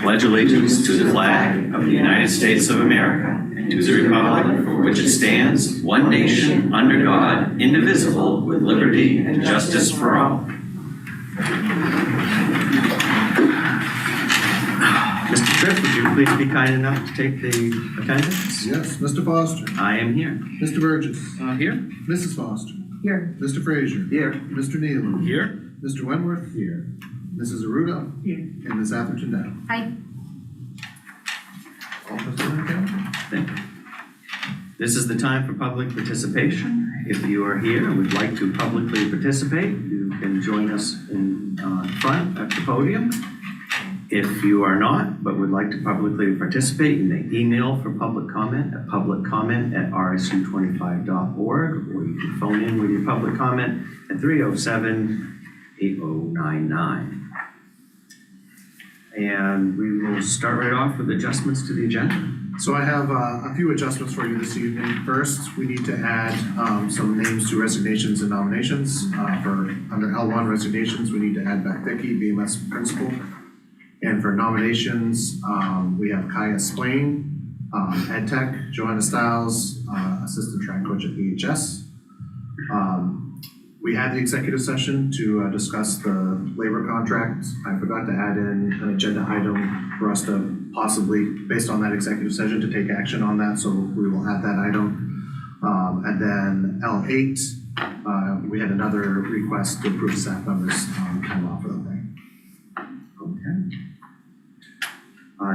pledge allegiance to the flag of the United States of America and to the republic for which it stands, one nation, under God, indivisible, with liberty and justice for all. Mr. Tripp, would you please be kind enough to take the attendance? Yes, Mr. Foster. I am here. Mr. Burgess. Here. Mrs. Foster. Here. Mr. Frazier. Here. Mr. Nealon. Here. Mr. Wentworth. Here. Mrs. Aruda. Here. And Ms. Atherton down. Hi. All present, okay? Thank you. This is the time for public participation. If you are here and would like to publicly participate, you can join us in front at the podium. If you are not, but would like to publicly participate, you may email for public comment at publiccomment@rsu25.org, or you can phone in with your public comment at 307-8099. And we will start right off with adjustments to the agenda. So I have a few adjustments for you this evening. First, we need to add some names to resignations and nominations. For under L1 resignations, we need to add Beth Dickey, BMS principal. And for nominations, we have Kaya Swain, Ed Tech, Joanna Stiles, assistant track coach at VHS. We had the executive session to discuss the labor contract. I forgot to add in an agenda item for us to possibly, based on that executive session, to take action on that, so we will add that item. And then L8, we had another request to approve staff members' time off for the day. Okay.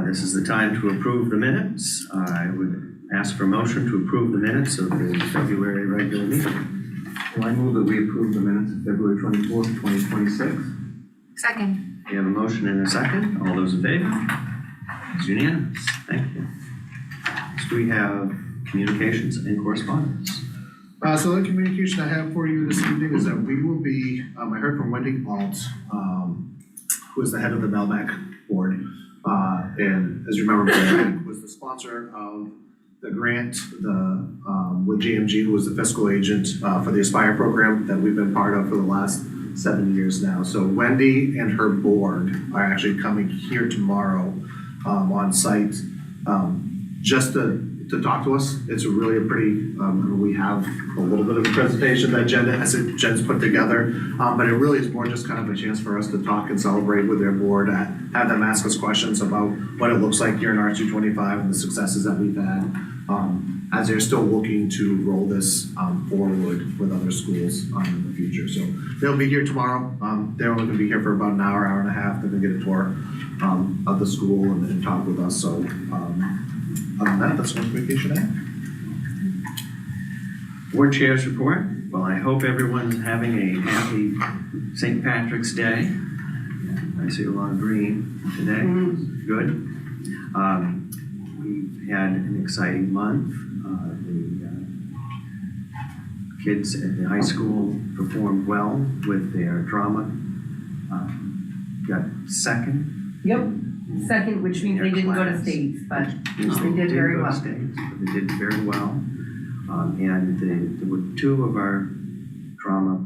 This is the time to approve the minutes. I would ask for a motion to approve the minutes of the February regular meeting. Well, I move that we approve the minutes of February 24th, 2026. Second. We have a motion and a second. All those in favor? It's unanimous. Thank you. Next we have communications and correspondence. So the communication I have for you this evening is that we will be, I heard from Wendy Alt, who is the head of the Melmac board. And as you remember, Melmac was the sponsor of the grant, with GMG, who was the fiscal agent for the Aspire program that we've been part of for the last 7 years now. So Wendy and her board are actually coming here tomorrow on site just to talk to us. It's really a pretty, we have a little bit of a presentation that Jen's put together, but it really is more just kind of a chance for us to talk and celebrate with their board, have them ask us questions about what it looks like here in RSU25 and the successes that we've had, as they're still looking to roll this forward with other schools in the future. So they'll be here tomorrow. They're only gonna be here for about an hour, hour and a half. They're gonna get a tour of the school and talk with us. So that's one communication I have. Board chairs report. Well, I hope everyone's having a happy St. Patrick's Day. I see a lot of green today. Good. We had an exciting month. The kids at the high school performed well with their drama. Got second. Yep. Second, which means they didn't go to states, but they did very well. They did very well. And there were two of our drama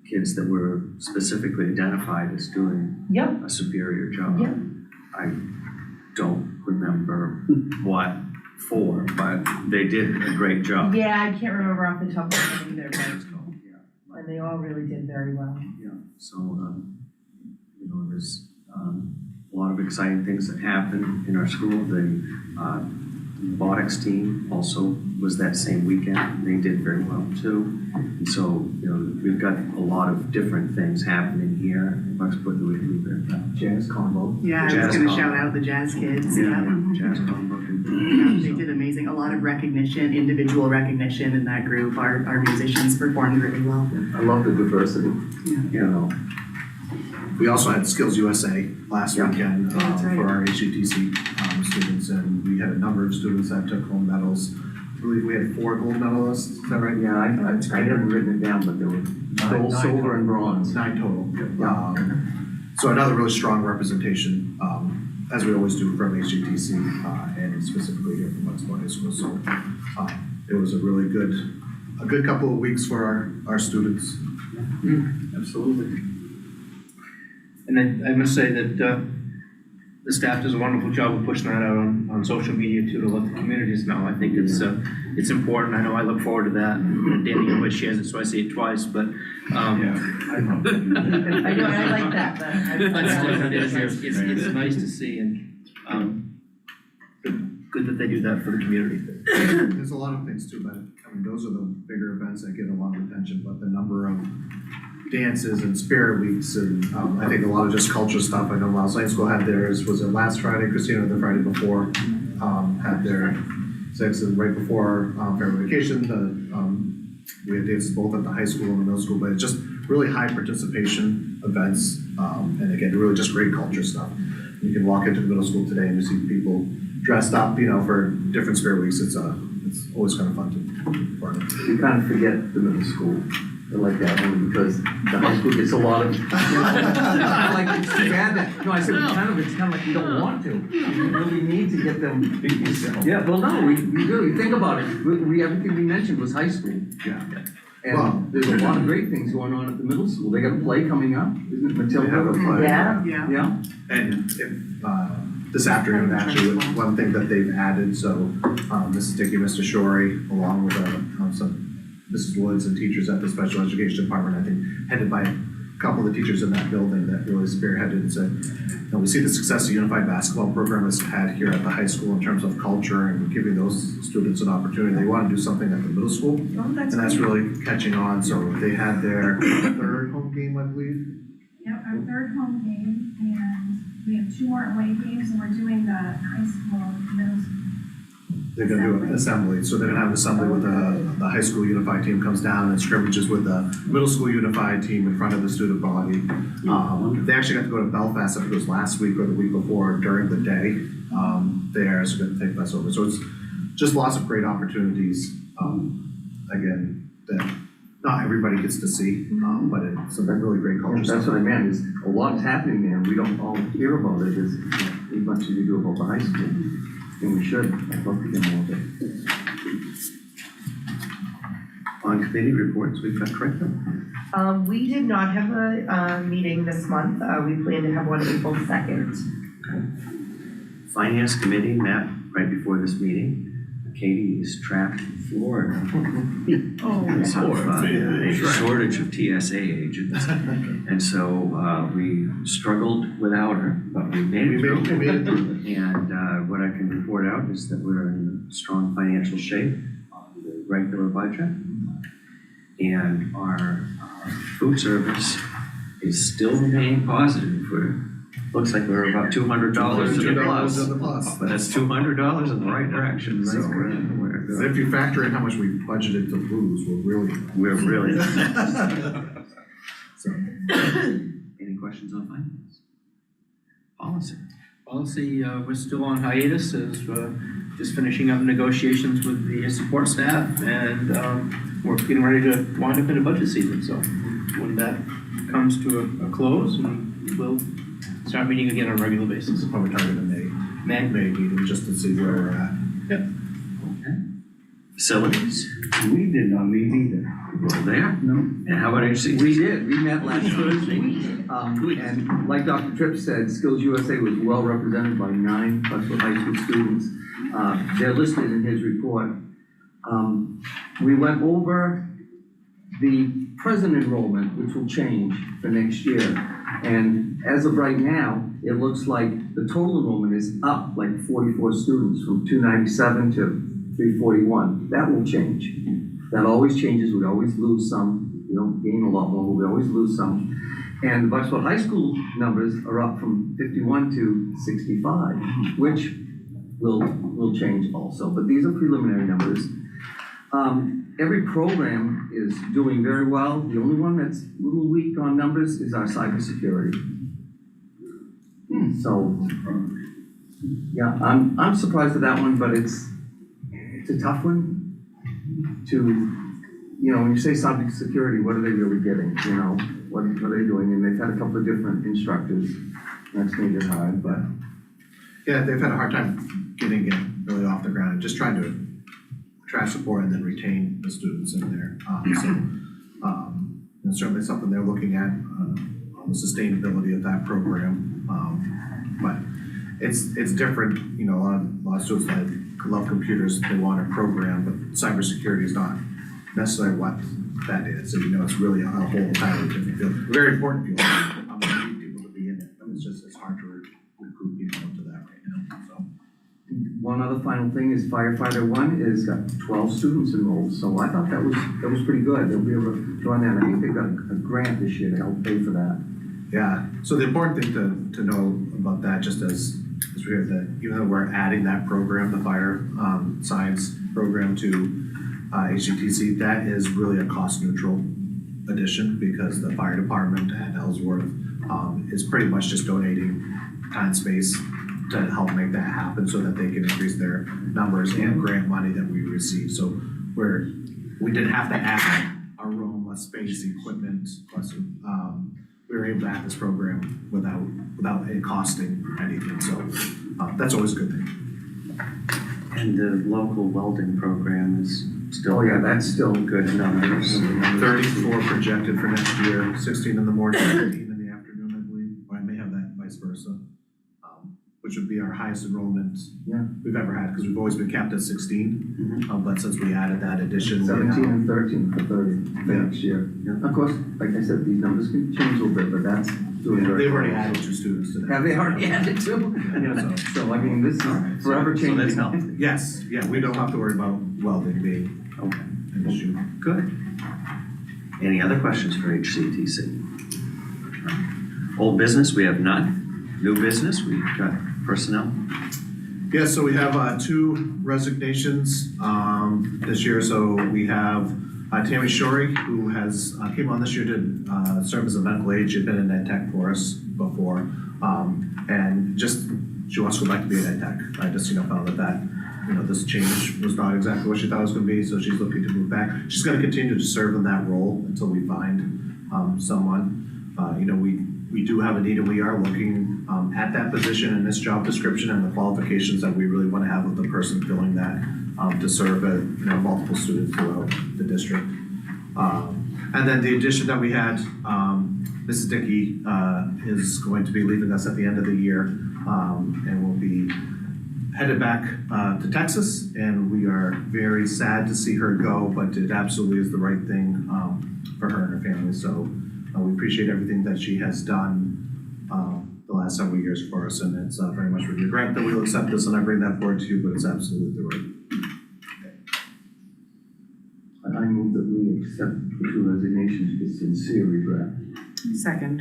kids that were specifically identified as doing Yep. a superior job. Yep. I don't remember what for, but they did a great job. Yeah, I can't remember off the top of my head either, but Yeah. and they all really did very well. Yeah, so, there's a lot of exciting things that happen in our school. The robotics team also was that same weekend. They did very well too. And so, we've got a lot of different things happening here. Bucksport, the week Jazz combo. Yeah, I was Jazz going to combo. shout out the jazz kids. Yeah, Jazz combo. They did amazing. A lot of recognition, individual recognition in that group. Our musicians performed really well. I love the diversity. We also had Skills USA last weekend that's right. for our HUTC students, and we had a number of students that took home medals. I believe we had 4 gold medalists. Is that right? Yeah, I haven't written it down, but there were gold, silver, and bronze. 9 total. So another really strong representation, as we always do from HUTC and specifically here from Bucksport High School. So it was a really good couple of weeks for our students. Absolutely. And I must say that the staff does a wonderful job of pushing that out on social media too, to let the communities know. I think it's important. I know I look forward to that. And Danny always shares it, so I say it twice, but, I know, and I like that, but it's nice to see, and, good that they do that for the community. There's a lot of things too, but I mean, those are the bigger events that get a lot of attention, but the number of dances and spirit weeks and I think a lot of just culture stuff. I know Miles Lane School had theirs, was it last Friday, Christina, or the Friday before, had their six, and right before family vacation, we had dances both at the high school and the middle school, but it's just really high participation events, and again, really just great culture stuff. You can walk into the middle school today and you see people dressed up, you know, for different spirit weeks. It's always kind of fun to be part of. You kind of forget the middle school. I like that one because the high school gets a lot of, like, it's too bad that, no, I said, it's kind of like you don't want to. You really need to get them. Yeah, well, no, we really, think about it. Everything we mentioned was high school. Yeah. And Well, there's a lot of great things going on at the middle school. They got a play coming up, isn't it, Matilda? They have a play. Yeah. Yeah. And if, this afternoon, actually, one thing that they've added, so Mrs. Dickey, Mr. Shorey, along with some Mrs. Woods and teachers at the special education department, I think, headed by a couple of the teachers in that building that really spearheaded and said, you know, we see the success the Unified Basketball Program has had here at the high school in terms of culture and giving those students an opportunity. They want to do something at the middle school, and that's really catching on. So they had their third home game, I believe. Yep, our third home game, and we have 2 more away games, and we're doing the high school, middle school. They're gonna do an assembly, so they're gonna have an assembly with the high school unified team comes down and scrimmages with the middle school unified team in front of the student body. They actually got to go to Belfast, I think it was last week or the week before, during the day, there, so gonna take us over. So it's just lots of great opportunities, again, that not everybody gets to see, but it's some really great culture That's stuff. what I meant, is a lot's happening there, and we don't all hear about it as much as we do about the high school. And we should, I'd love to get more of it. On committee reports, we've got curriculum. We did not have a meeting this month. We plan to have one April 2nd. Finance committee met right before this meeting. Katie is trapped in Florida. Because of a shortage of TSA agents. And so we struggled without her, but we made it through. And what I can report out is that we're in strong financial shape on the regular budget. And our food service is still remaining positive. Looks like we're about $200 in the plus. But that's $200 in the right direction, so we're good. If you factor in how much we budgeted to lose, We're really. So. Any questions on finance? Policy. Policy, we're still on hiatus as just finishing up negotiations with the support staff, and we're getting ready to wind up in a budget season. So when that comes to a close, we'll start meeting again on a regular basis. Probably target a May meeting just to see where we're at. Okay. Facilities? We did not meet either. Well, there. No. And how about HC? We did, we met last Thursday. And like Dr. Tripp said, Skills USA was well represented by 9 Bucksville High School students. They're listed in his report. We went over the present enrollment, which will change for next year. And as of right now, it looks like the total enrollment is up like 44 students from 297 to 341. That will change. That always changes. We always lose some. We don't gain a lot more, but we always lose some. And the Bucksville High School numbers are up from 51 to 65, which will change also. But these are preliminary numbers. Every program is doing very well. The only one that's a little weak on numbers is our cybersecurity. So, yeah, I'm surprised at that one, but it's a tough one to, you know, when you say cybersecurity, what are they really getting? You know, what are they doing? And they've had a couple of different instructors. That's made it hard, but. Yeah, they've had a hard time getting it really off the ground and just trying to attract support and then retain the students in there. And certainly something they're looking at on the sustainability of that program. it's different, you know, a lot of students that love computers, they want to program, but cybersecurity is not necessarily what that is. So, you know, it's really a whole entirely different field, very important field. We need people to be in it, but it's hard to recruit people into that right now, so. One other final thing is firefighter one is got 12 students enrolled, so I thought that was pretty good. They'll be able to join that. I think they've got a grant this year to help pay for that. Yeah, so the important thing to know about that, just as we hear that, even though we're adding that program, the fire science program to HCTC, that is really a cost neutral addition because the fire department at Ellsworth is pretty much just donating time space to help make that happen so that they can increase their numbers and grant money that we receive. So we didn't have to add a room, a space, equipment, plus we were able to add this program without it costing anything. So that's always a good thing. And the local welding program is still. Oh, yeah, that's still good numbers. 34 projected for next year, 16 in the morning, 15 in the afternoon, I believe, or I may have that vice versa. Which would be our highest enrollment we've ever had, because we've always been capped at 16. But since we added that addition, 17 and 13 for 30 for next year. Yeah. Of course, like I said, these numbers can change a little bit, but that's doing very they've well. already added 2 students to that. Have they already added two? So I mean, this is forever So that's changing. helpful. Yes, yeah, we don't have to worry about welding being Okay, an issue. good. Any other questions for HCTC? Old business, we have none. New business, we've got personnel. Yeah, so we have 2 resignations this year. So we have Tammy Shorey, who has came on this year to serve as a medical aide. She'd been in ed tech for us before, and just she wants to go back to being ed tech. I just found that this change was not exactly what she thought it was going to be, so she's looking to move back. She's going to continue to serve in that role until we find someone. We do have a need, and we are looking at that position in this job description and the qualifications that we really want to have with the person filling that to serve multiple students throughout the district. And then the addition that we had, Mrs. Dickey is going to be leaving us at the end of the year, and will be headed back to Texas, and we are very sad to see her go, but it absolutely is the right thing for her and her family. So we appreciate everything that she has done the last several years for us, and it's very much with regret that we'll accept this, and I bring that forward to you, but it's absolutely the right. I move that we accept the 2 resignations with sincere regret. Second.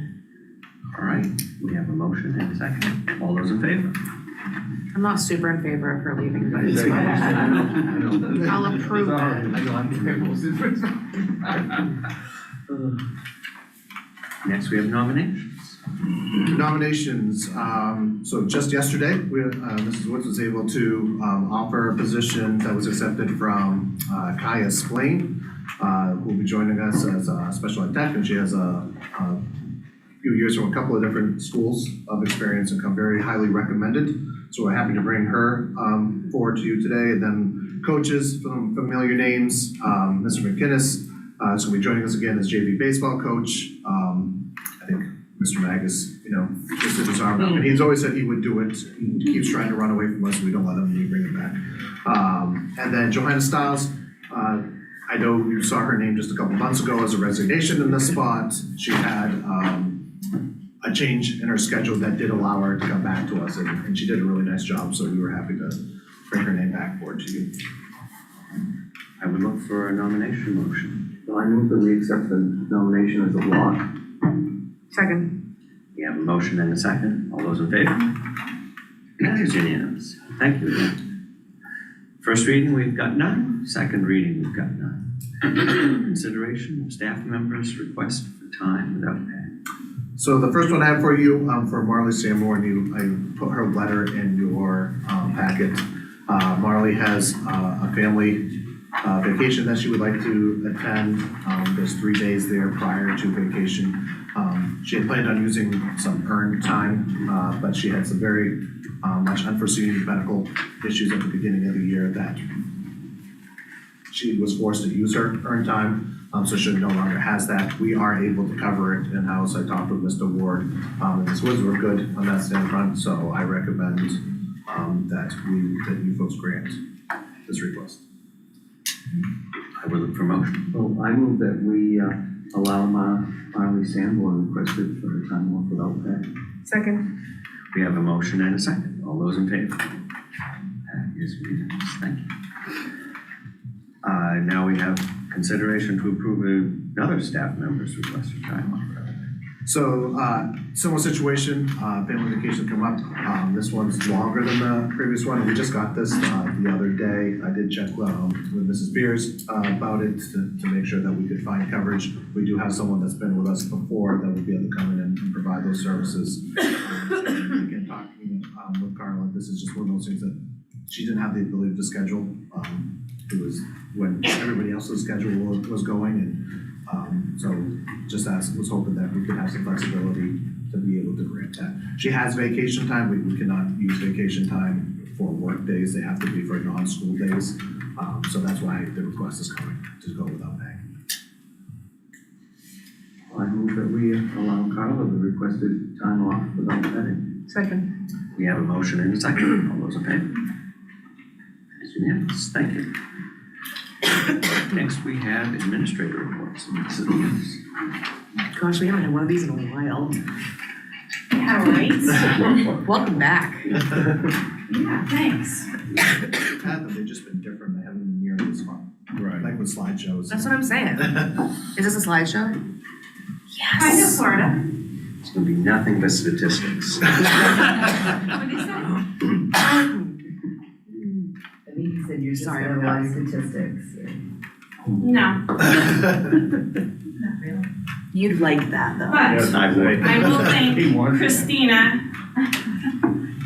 All right, we have a motion and a second. All those in favor? I'm not super in favor of her leaving, but it's I know. I'll approve It's all it. right. I know, I'm most Next, we have nominations. Nominations, so just yesterday, Mrs. Woods was able to offer a position that was accepted from Kaya Splain, who will be joining us as a special ed tech, and she has a few years from a couple of different schools of experience and come very highly recommended. So we're happy to bring her forward to you today. And then coaches, from familiar names, Mr. McInnes is going to be joining us again as JV baseball coach. I think Mr. Magus, just did his arm up, and he's always said he would do it. He keeps trying to run away from us, we don't let him, and we bring him back. And then Johanna Stiles, I know you saw her name just a couple months ago as a resignation in this spot. She had a change in her schedule that did allow her to come back to us, and she did a really nice job, so we were happy to bring her name back forward to you. I would look for a nomination motion. So I move that we accept the nomination as a block. Second. We have a motion and a second. All those in favor? That is unanimous. Thank you again. First reading, we've got none. Second reading, we've got none. Consideration of staff members' request for time without pay. So the first one I have for you, for Marley Samore, and I put her letter in your packet. Marley has a family vacation that she would like to attend. There's 3 days there prior to vacation. She had planned on using some earned time, but she had some very much unforeseen medical issues at the beginning of the year that she was forced to use her earned time. so she no longer has that. We are able to cover it in-house. I talked with Mr. Ward, and Ms. Woods were good on that standpoint, so I recommend that you folks grant this request. I will look for a motion. Well, I move that we allow Marley Sanborn requested for a time off without pay. Second. We have a motion and a second. All those in favor? That is unanimous. Thank you. Now we have consideration to approve another staff member's request for time off. So, similar situation, family vacation come up. This one's longer than the previous one. We just got this the other day. I did check with Mrs. Beers about it to make sure that we could find coverage. We do have someone that's been with us before that would be able to come in and provide those services. Again, talking with Carla, this is just one of those things that she didn't have the ability to schedule. It was when everybody else's schedule was going, and so just was hoping that we could have some flexibility to be able to grant that. She has vacation time. We cannot use vacation time for work days. They have to be for non-school days. So that's why the request is coming to go without pay. I move that we allow Carla the requested time off without pay. Second. We have a motion and a second. All those in favor? That is unanimous. Thank you. Next, we have administrator reports. Gosh, we haven't had one of these in a while. Yeah, right? Welcome back. Yeah, thanks. They've just been different. They haven't been nearly as fun. Right. Like with slideshows. That's what I'm saying. Is this a slideshow? Kind of, Florida. It's gonna be nothing but statistics. What did you say? I think you said you're just Sorry, gonna I'm watch statistics. No, not really. You'd like that though. But I would. I will thank Christina.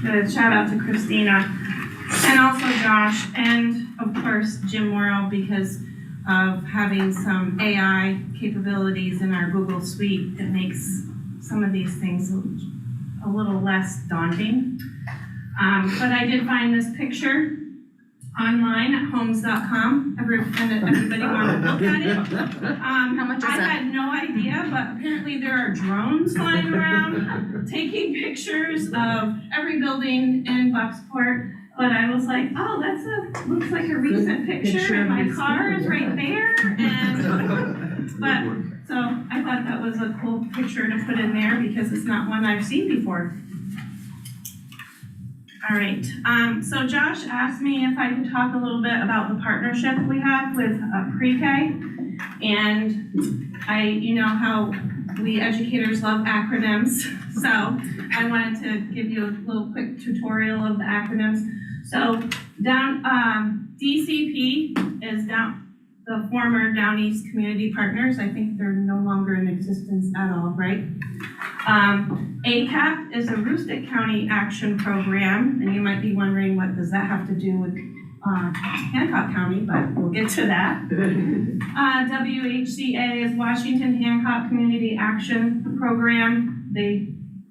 Good shout out to Christina and also Josh and of course Jim Morrow because of having some AI capabilities in our Google Suite. It makes some of these things a little less daunting. But I did find this picture online at homes.com. Everybody want to look at it? How much is I that? had no idea, but apparently there are drones flying around taking pictures of every building in Bucksport. But I was like, oh, looks like a recent picture, and my car is right there. But so I thought that was a cool picture to put in there because it's not one I've seen before. All right, so Josh asked me if I could talk a little bit about the partnership we have with pre-K. And you know how we educators love acronyms. So I wanted to give you a little quick tutorial of the acronyms. So DCP is the former Down East Community Partners. I think they're no longer in existence at all, right? ACAP is a Aroostook County Action Program, and you might be wondering what does that have to do with Hancock County, but we'll get to that. WHCA is Washington Hancock Community Action Program.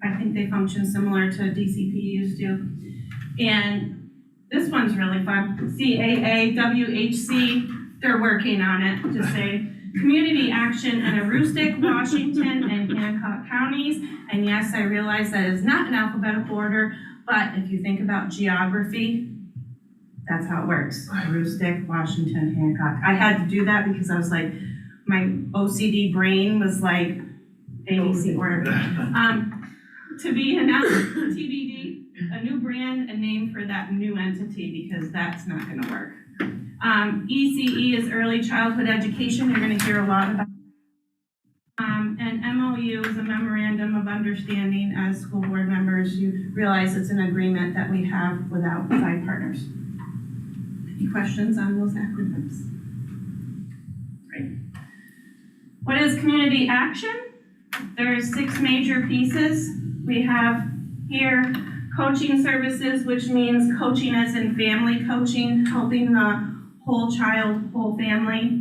I think they function similar to DCP used to. And this one's really fun. CAA, WHC, they're working on it to say community action in Aroostook, Washington, and Hancock counties. And yes, I realize that is not in alphabetical order, but if you think about geography, that's how it works. Aroostook, Washington, Hancock. I had to do that because I was like, my OCD brain was like, ABC order. To be announced, TBD, a new brand and name for that new entity because that's not gonna work. ECE is early childhood education. You're gonna hear a lot about and MOU is a memorandum of understanding. As school board members, you realize it's an agreement that we have with outside partners. Any questions on those acronyms? Great. What is community action? There's 6 major pieces. We have here coaching services, which means coaching as in family coaching, helping the whole child, whole family.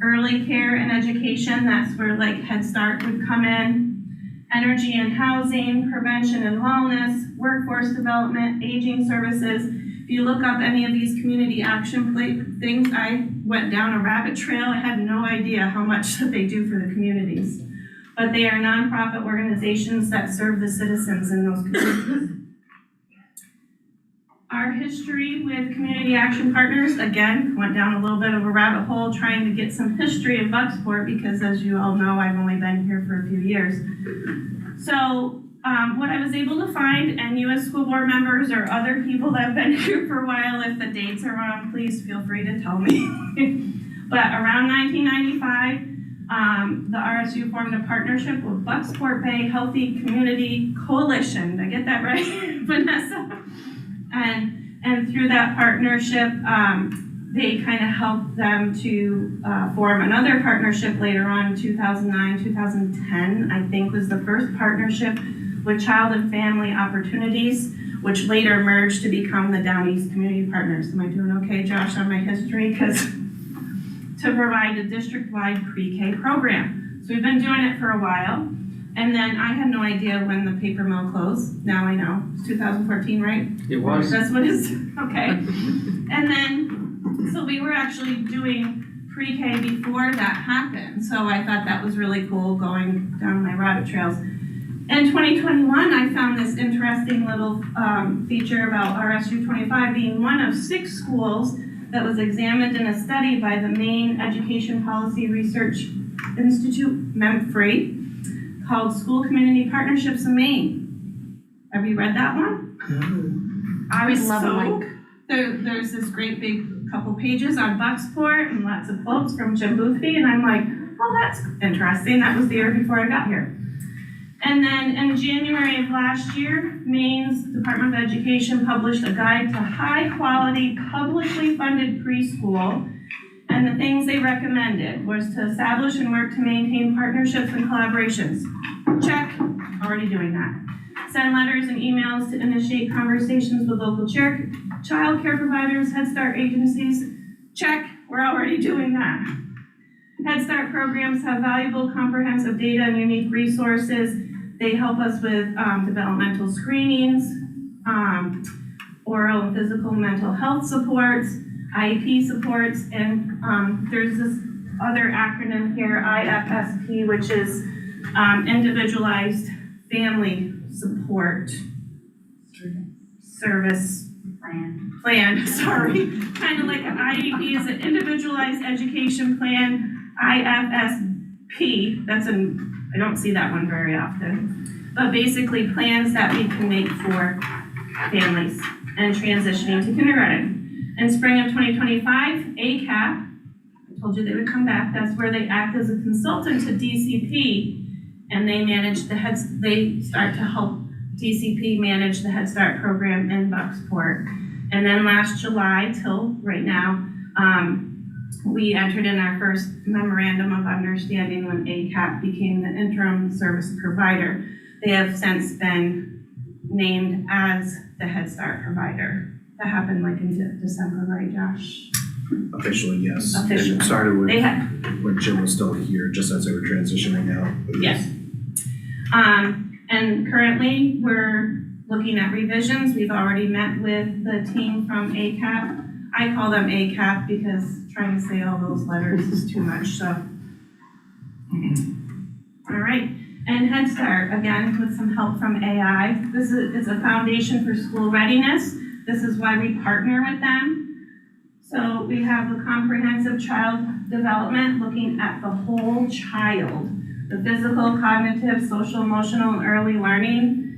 Early care and education, that's where like Head Start would come in. Energy and housing, prevention and wellness, workforce development, aging services, you look up any of these community action things, I went down a rabbit trail. I had no idea how much that they do for the communities. But they are nonprofit organizations that serve the citizens in those communities. Our history with Community Action Partners, again, went down a little bit of a rabbit hole trying to get some history of Bucksport because as you all know, I've only been here for a few years. So what I was able to find, and you as school board members or other people that have been here for a while, if the dates are wrong, please feel free to tell me. But around 1995, the RSU formed a partnership with Bucksport Bay Healthy Community Coalition. Did I get that right, Vanessa? And through that partnership, they kind of helped them to form another partnership later on in 2009, 2010, I think was the first partnership with Child and Family Opportunities, which later merged to become the Down East Community Partners. Am I doing okay, Josh, on my history? Because to provide a district-wide pre-K program. So we've been doing it for a while. And then I had no idea when the paper mill closed. Now I know. It's 2014, right? It was. That's what it's, okay. And then, so we were actually doing pre-K before that happened. So I thought that was really cool going down my rabbit trails. In 2021, I found this interesting little feature about RSU 25 being one of 6 schools that was examined in a study by the Maine Education Policy Research Institute, MEMFRE, called School Community Partnerships in Maine. Have you read that one? I was Love a so, link. there's this great big couple pages on Bucksport and lots of quotes from Jim Boothby, and I'm like, well, that's interesting. That was the year before I got here. And then in January of last year, Maine's Department of Education published a guide to high-quality, publicly funded preschool. And the things they recommended was to establish and work to maintain partnerships and collaborations. Check, already doing that. Send letters and emails to initiate conversations with local child care providers, Head Start agencies. Check, we're already doing that. Head Start programs have valuable comprehensive data and unique resources. They help us with developmental screenings, oral and physical mental health supports, IEP supports, and there's this other acronym here, IFSP, which is Individualized Family Support Service Plan, sorry. Kind of like an IEP is an Individualized Education Plan, IFSP, I don't see that one very often, but basically plans that we can make for families and transitioning to kindergarten. In spring of 2025, ACAP, I told you they would come back, that's where they act as a consultant to DCP, and they start to help DCP manage the Head Start program in Bucksport. And then last July till right now, we entered in our first memorandum of understanding when ACAP became the interim service provider. They have since been named as the Head Start provider. That happened like in December, right, Josh? Officially, yes. Officially. And it started with, They had, when Jim was still here, just as they were transitioning out. yes. And currently, we're looking at revisions. We've already met with the team from ACAP. I call them ACAP because trying to say all those letters is too much, so. All right, and Head Start, again, with some help from AI. This is a foundation for school readiness. This is why we partner with them. So we have the comprehensive child development, looking at the whole child, the physical, cognitive, social, emotional, and early learning.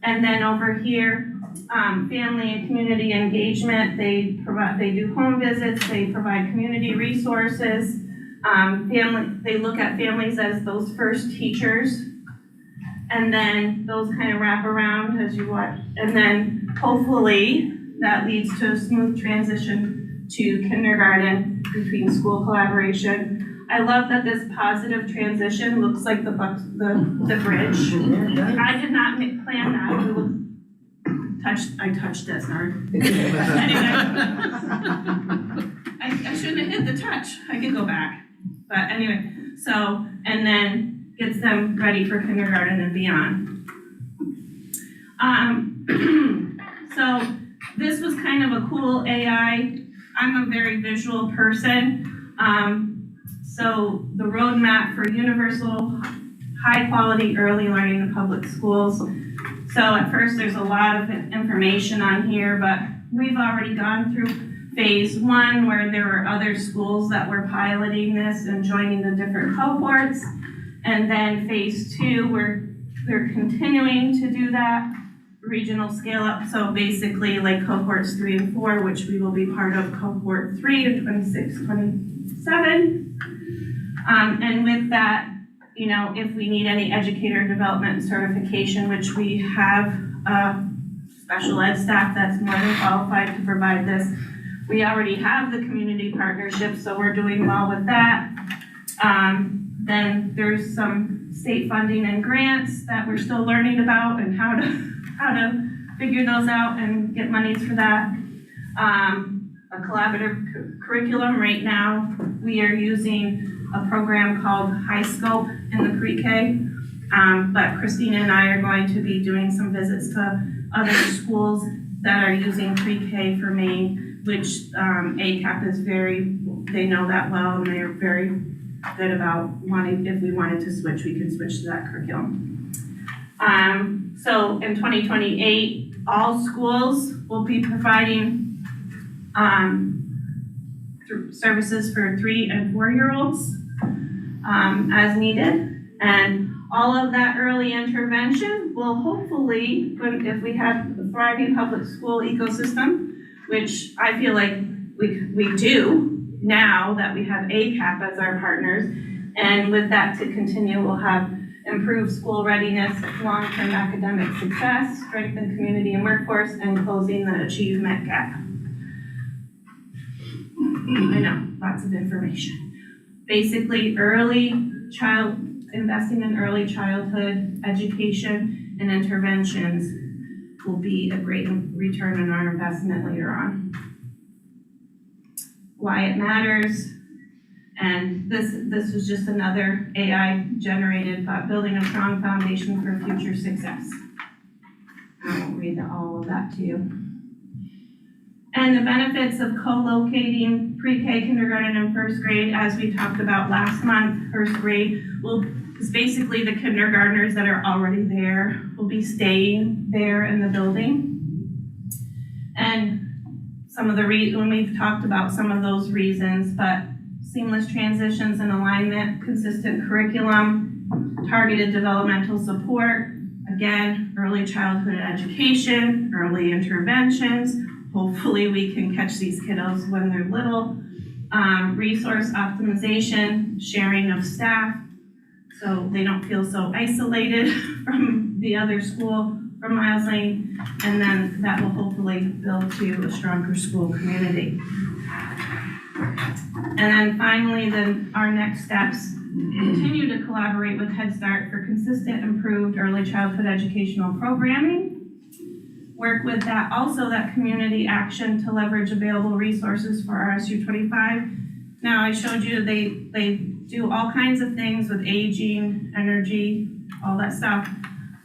And then over here, family and community engagement. They do home visits, they provide community resources. They look at families as those first teachers. And then those kind of wrap around as you watch. And then hopefully that leads to a smooth transition to kindergarten between school collaboration. I love that this positive transition looks like the bridge. I did not plan that. I touched it, sorry. Anyway, I shouldn't have hit the touch. I can go back. But anyway, so, and then gets them ready for kindergarten and beyond. So this was kind of a cool AI. I'm a very visual person. So the roadmap for universal, high-quality early learning in public schools. So at first, there's a lot of information on here, but we've already gone through phase 1, where there were other schools that were piloting this and joining the different cohorts. And then phase 2, where they're continuing to do that regional scale up. So basically like cohorts 3 and 4, which we will be part of cohort 3 in 26, 27. And with that, you know, if we need any educator development certification, which we have special ed staff that's more than qualified to provide this. We already have the community partnership, so we're doing well with that. Then there's some state funding and grants that we're still learning about and how to figure those out and get monies for that. A collaborative curriculum right now, we are using a program called High Scope in the pre-K. But Christina and I are going to be doing some visits to other schools that are using pre-K for Maine, which ACAP is they know that well, and they're very good about if we wanted to switch, we can switch to that curriculum. So in 2028, all schools will be providing services for 3 and 4-year-olds as needed. And all of that early intervention will hopefully, if we have a thriving public school ecosystem, which I feel like we do now that we have ACAP as our partners, and with that to continue, we'll have improved school readiness, long-term academic success, strengthen community and workforce, and closing the achievement gap. I know, lots of information. Basically, investing in early childhood education and interventions will be a great return on our investment later on. Why it matters, and this was just another AI generated, but building a strong foundation for future success. I won't read all of that to you. And the benefits of co-locating pre-K, kindergarten, and first grade, as we talked about last month, first grade is basically the kindergartners that are already there will be staying there in the building. And some of the when we've talked about some of those reasons, but seamless transitions and alignment, consistent curriculum, targeted developmental support, again, early childhood education, early interventions. Hopefully we can catch these kiddos when they're little. Resource optimization, sharing of staff, so they don't feel so isolated from the other school, from Miles Lane, and then that will hopefully build to a stronger school community. And then finally, our next steps, continue to collaborate with Head Start for consistent, improved early childhood educational programming. Work with that community action to leverage available resources for RSU 25. Now I showed you they do all kinds of things with aging, energy, all that stuff.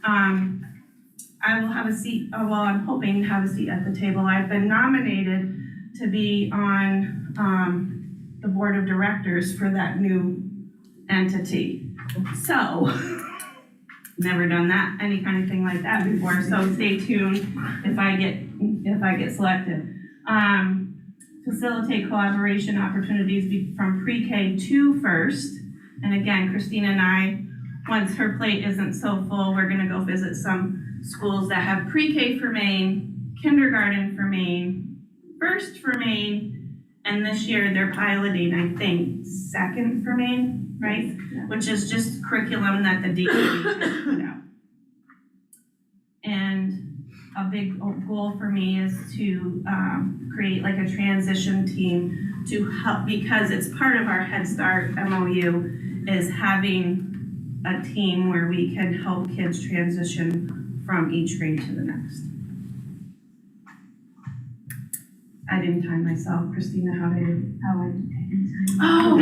I will have a seat, I'm hoping to have a seat at the table. I've been nominated to be on the board of directors for that new entity. So, never done that, any kind of thing like that before, so stay tuned if I get selected. Facilitate collaboration opportunities from pre-K to first. And again, Christina and I, once her plate isn't so full, we're gonna go visit some schools that have pre-K for Maine, kindergarten for Maine, first for Maine, and this year they're piloting, I think, second for Maine, right? Yeah. Which is just curriculum that the DOE has put out. And a big goal for me is to create like a transition team to help, because it's part of our Head Start MOU, is having a team where we can help kids transition from each grade to the next. I didn't time myself, Christina, how I did. Oh,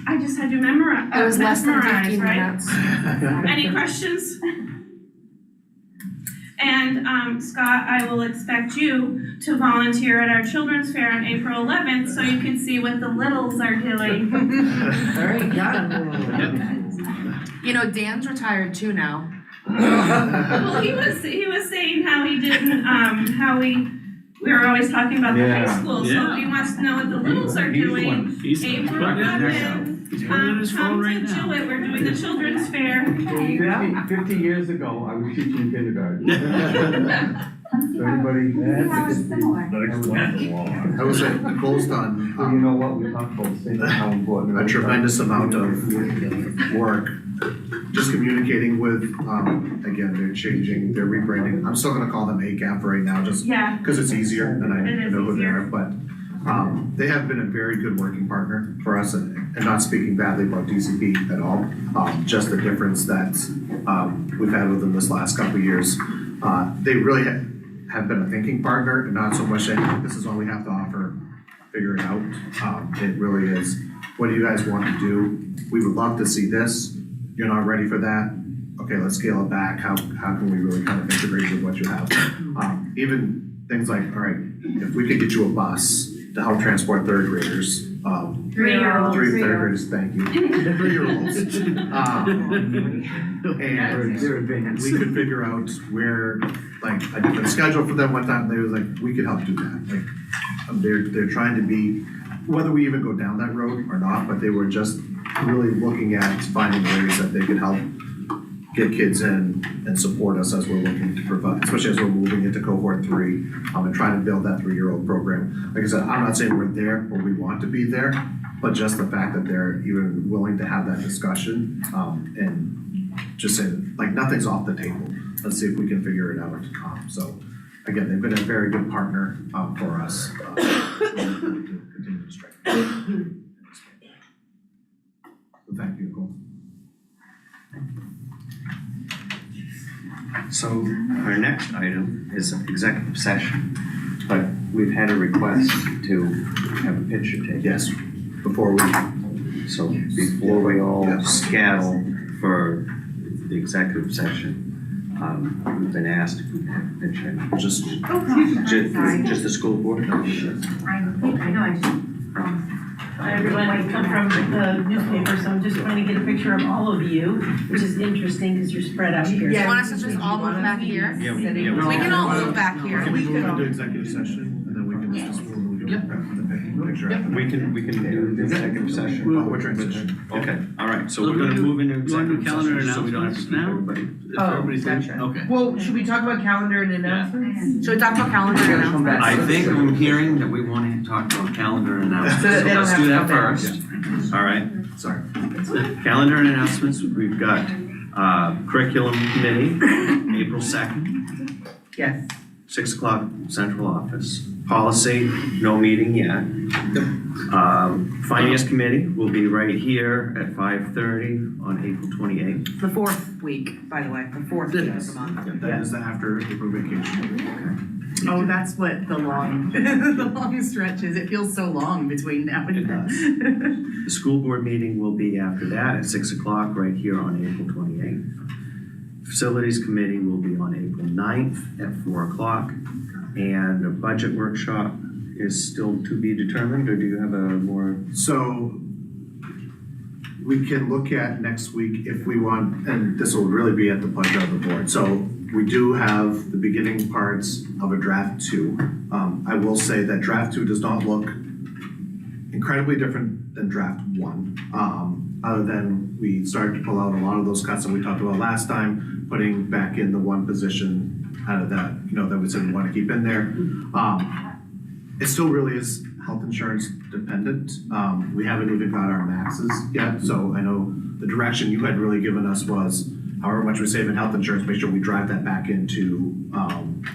I just had to memorize. It was less than memorize, 15 right? minutes. Any questions? And Scott, I will expect you to volunteer at our children's fair on April 11th so you can see what the littles are doing. All right, got it. You know, Dan's retired too now. Well, he was saying how he didn't, we were always talking about the high school, so he wants to know what the littles are doing. April 11th, He's putting it in his phone right come to now. Jewett, we're doing the children's fair. 50 years ago, I was teaching kindergarten. So anybody? I would say Nicole's done So you know what, we talked about the same, how important. a tremendous amount of work, just communicating with, again, they're changing, they're rebranding. I'm still gonna call them ACAP right now, just Yeah, because it's easier and I It is know who they easier. are, but they have been a very good working partner for us and not speaking badly about DCP at all. Just the difference that we've had with them this last couple of years. They really have been a thinking partner and not so much saying, this is all we have to offer, figure it out. It really is, what do you guys want to do? We would love to see this. You're not ready for that. Okay, let's scale it back. How can we really kind of integrate with what you have? Even things like, all right, if we could get you a bus to help transport third graders, 3-year-olds. three third graders, thank you, 3-year-olds. And They're advanced. we could figure out where, like, a different schedule for them one time, they was like, we could help do that, like, they're trying to be, whether we even go down that road or not, but they were just really looking at finding ways that they could help get kids in and support us as we're looking to provide, especially as we're moving into cohort 3, and trying to build that 3-year-old program. Like I said, I'm not saying we're there where we want to be there, but just the fact that they're even willing to have that discussion, and just say, like, nothing's off the table. Let's see if we can figure it out. So, again, they've been a very good partner, for us, to continue to strengthen. So thank you, Nicole. So our next item is executive session, but we've had a request to have a picture taken. Yes, before we, So before we all Yeah. scatter for the executive session, we've been asked if we can have a picture. just, Just the school board? I know, I just, Hi everyone, I come from the newspaper, so I'm just trying to get a picture of all of you, which is interesting because you're spread out here. Do you want us to just all move back here? Yeah, We can all move back can here. we move into executive session, and then we can just, we'll go back to the picture after. We can do the executive session. Oh, we're transitioning. Okay, all right, so we're gonna move into You wanna do executive calendar session, so we don't have to announcements keep now? everybody. If Oh, everybody's good? gotcha. Okay. Well, should we talk about calendar and announcements? Should we talk about calendar and announcements? I think I'm hearing that we want to talk about calendar announcements, So that so they don't let's have do to that come down. first. All right, Sorry. calendar and announcements, we've got curriculum committee, April 2nd, Yes. 6 o'clock, central office. Policy, no meeting yet. Finance committee will be right here at 5:30 on April 28th. The fourth week, by the way, the fourth week of the month. Yeah, that is the after April vacation. Oh, that's what the long, the long stretch is. It feels so long between now and It then. The school board meeting will be after that at 6 o'clock right here on April 28th. Facilities committee will be on April 9th at 4 o'clock. And the budget workshop is still to be determined, or do you have a more? So we can look at next week if we want, and this will really be at the pleasure of the board. So we do have the beginning parts of a draft 2. I will say that draft 2 does not look incredibly different than draft 1. Other than we started to pull out a lot of those cuts that we talked about last time, putting back in the one position out of that, that we said we want to keep in there. It still really is health insurance dependent. We haven't even got our maxes yet, so I know the direction you had really given us was however much we save in health insurance, make sure we drive that back into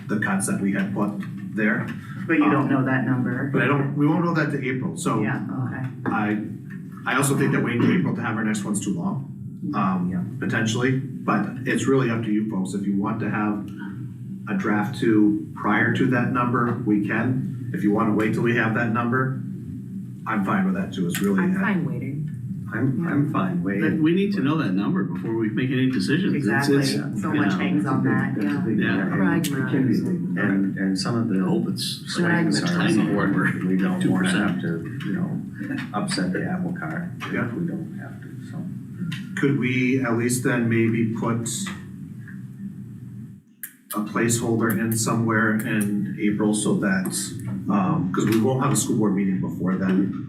the cuts that we had put there. But you don't know that number. But we won't know that to April, so Yeah, okay. I also think that waiting to April to have our next one's too long, potentially, but it's really up to you folks. If you want to have a draft 2 prior to that number, we can. If you want to wait till we have that number, I'm fine with that too. It's really, I'm fine waiting. I'm fine, But waiting. we need to know that number before we make any decisions. Exactly, It's, so you much know, hangs on that, That's a yeah. big- Yeah. It can be. And some of I the hope it's swings are tiny. important, we don't want to 2%. have to, you know, upset the apple cart, if Yeah. we don't have to, so. Could we at least then maybe put a placeholder in somewhere in April so that, cause we won't have a school board meeting before then.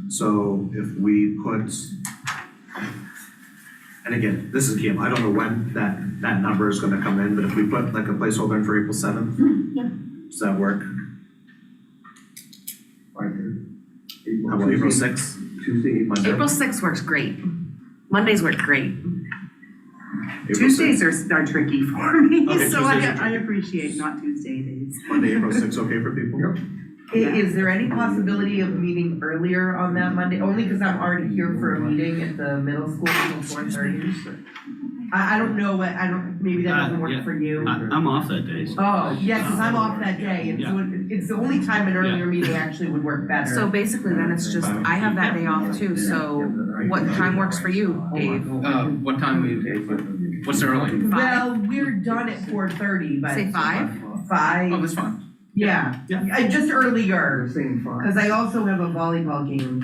So if we put, and again, this is Kim, I don't know when that number is gonna come in, but if we put like a placeholder in for April 7th, does that work? How about April 6th? Tuesday, Monday? April 6th works great. Mondays work great. April 6th. Tuesdays are tricky for me, Okay, so Tuesdays are I tricky. appreciate not Tuesday days. Monday, April 6th, okay for people? Is there any possibility of meeting earlier on that Monday? Only because I'm already here for a meeting at the middle school until 4:30. I don't know what, maybe that doesn't yeah. work for you. I'm off that day. So. Oh, yeah, because I'm off that day, and so it's the only time an earlier meeting actually would work better. So basically then it's just, I have that day off too, so what time works for you, Dave? What time what's early? Well, we're done at 4:30, but. Say 5? Oh, 5, that's fine. yeah, Yeah. just earlier, Same fine. because I also have a volleyball game,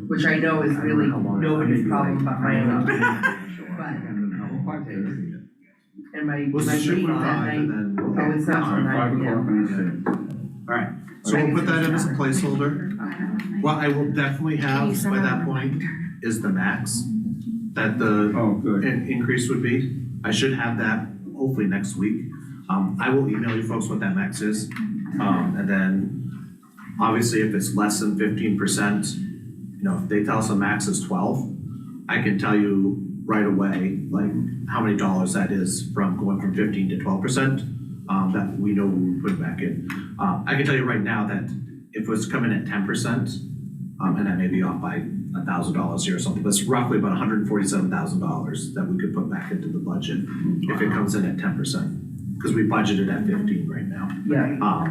which I know is really nobody's problem but my own. And my We'll my shoot league for that 5 night, and then we'll. oh, it's not till 9 p.m. Alright, so we'll put that in as a placeholder. What I will definitely Can you have send by out that a point reminder? is the max that the Oh, good. increase would be. I should have that hopefully next week. I will email you folks what that max is. And then obviously if it's less than 15%, you know, if they tell us a max is 12, I can tell you right away, like how many dollars that is from going from 15 to 12%, that we know we put back in. I can tell you right now that if it was coming at 10%, and that may be off by $1,000 here or something, but it's roughly about $147,000 that we could put back into the budget if it comes in at 10%, because we budgeted at 15 right now. Yeah,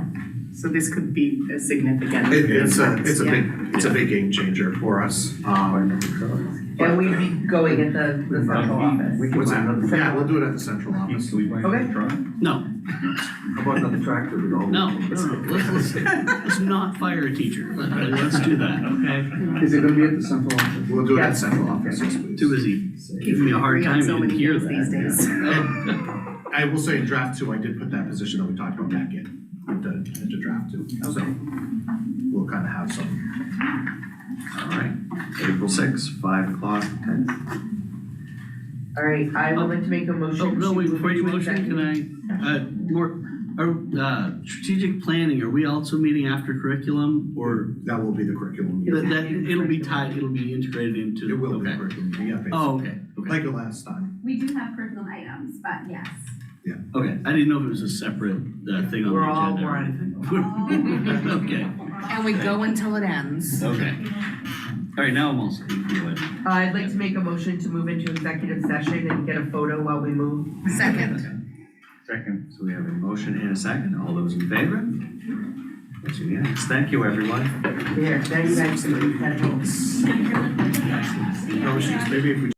So this could be a significant. It's impact, a yeah. it's a big game changer for us. and we'd be going at the central office. What's that? Yeah, we'll do it at the central office. Okay. No, How about another tractor with all? no, let's not fire a teacher. Let's do that, okay? Is it gonna be at the central office? We'll do it at the Yes. central office, yes, please. Too busy giving me a hard We time have so to many hear things these that. days. And I will say in draft two, I did put that position that we talked about back in, into draft two, so we'll kind of have some. Alright, April 6th, 5 o'clock, 10. All right, I would like to make a motion. Oh, no, to wait, move before you into motion, can executive- I, strategic planning, are we also meeting after curriculum or That will be the curriculum. it'll be tied, it'll be integrated into? It will be okay. curriculum, yeah, basically. Oh, okay, okay, Like the last time. We do have curriculum items, but yes. okay, I didn't know if it was a separate, thing on We're the all agenda. more anything. Okay, And we go until it ends. okay. All right, now I'm all set. Go ahead. I'd like to make a motion to move into executive session and get a photo while we move. Second. Second. So we have a motion and a second, all those in favor? That's unanimous, thank you, everyone. Here, now you guys can leave that home. No, maybe if we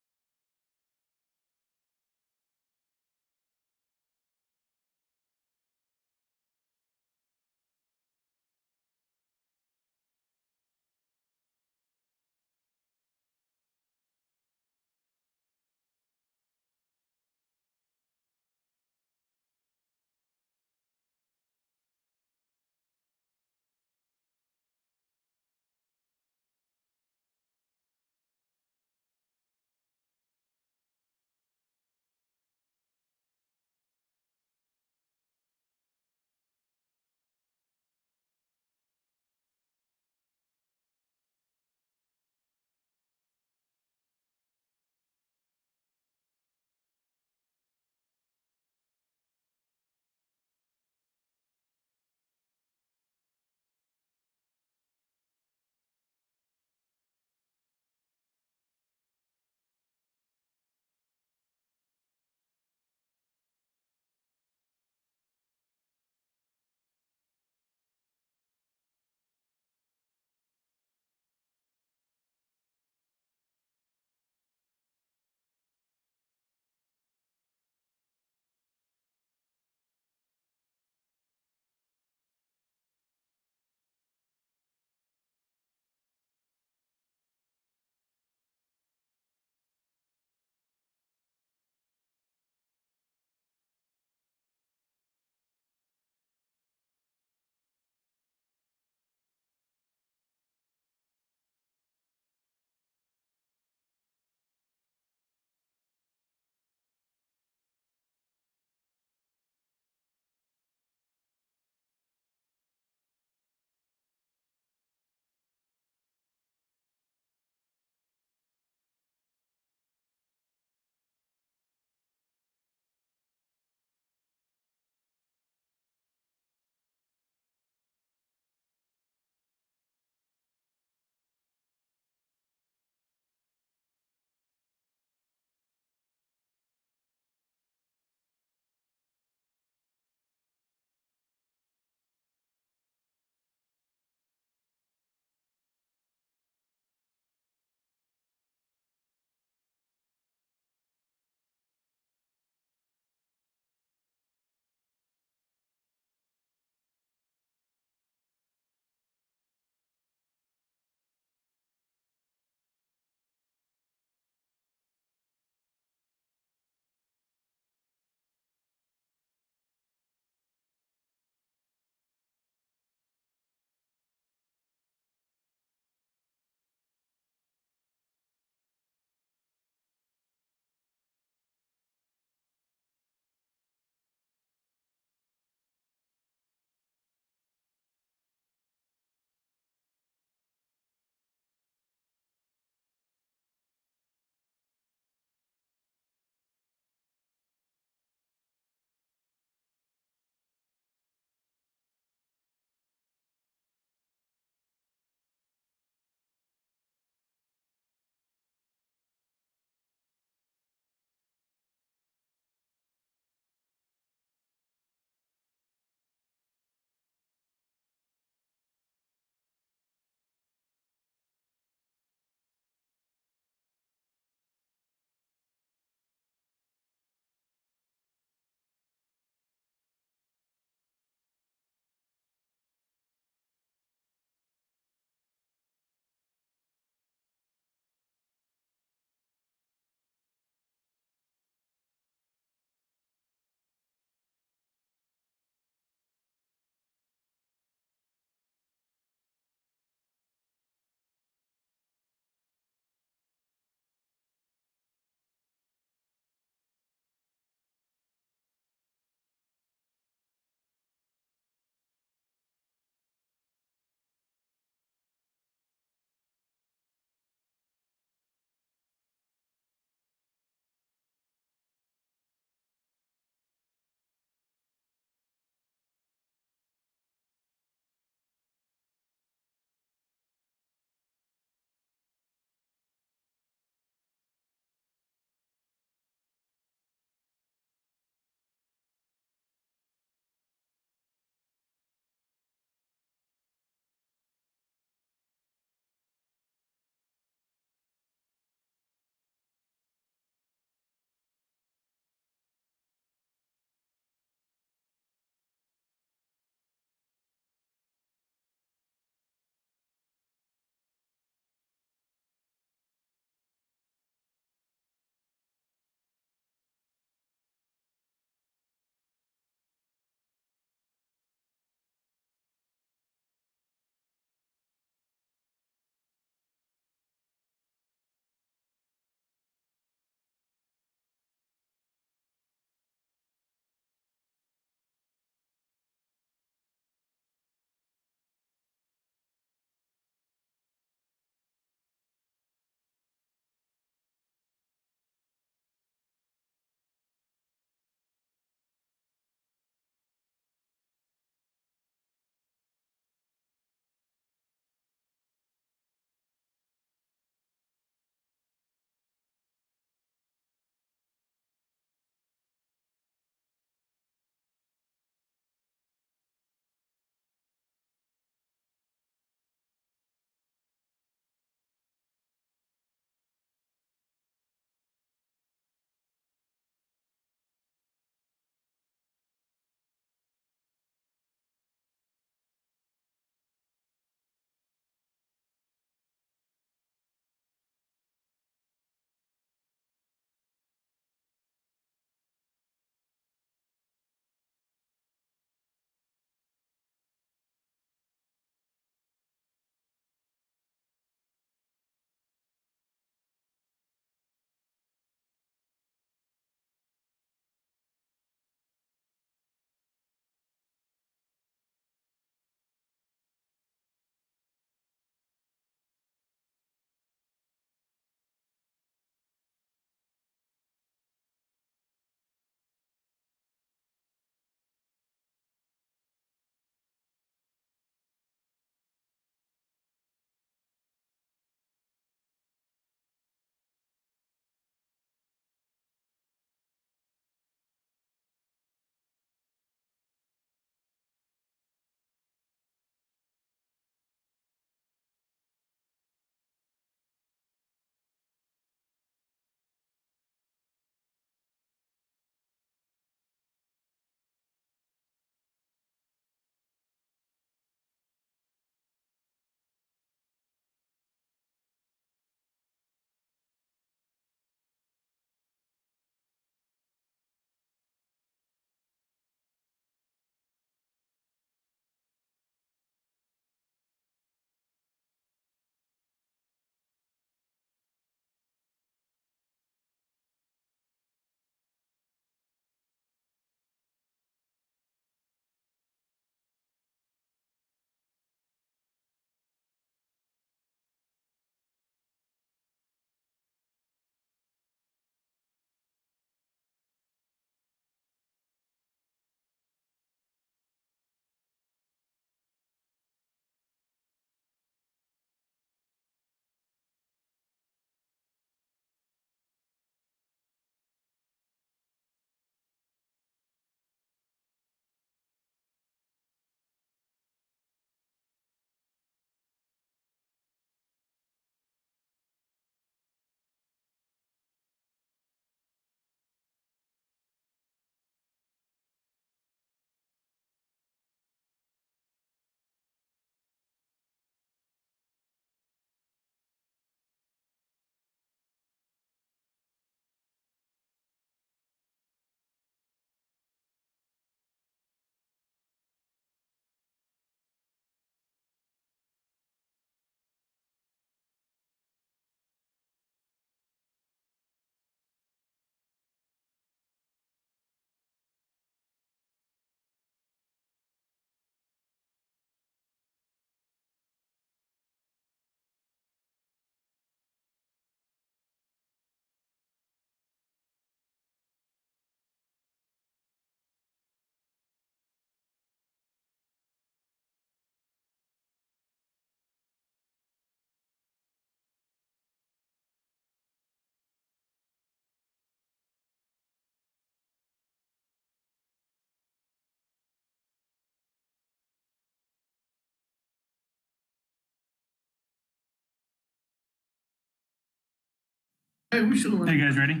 Hey, we should have. Are you guys ready?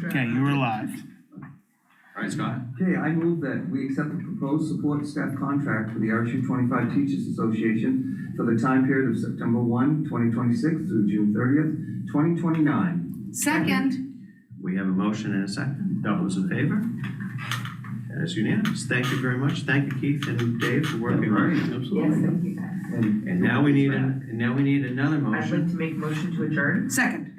Okay, you were live. All right, Scott? Okay, I move that we accept the proposed support staff contract for the RSU 25 Teachers Association for the time period of September 1, 2026 through June 30th, 2029. Second. We have a motion and a second. All those in favor? That is unanimous. Thank you very much. Thank you, Keith and Dave, for working hard. Absolutely. Thank you guys. And And now we need another I'd motion. like to make a motion to adjourn. Second.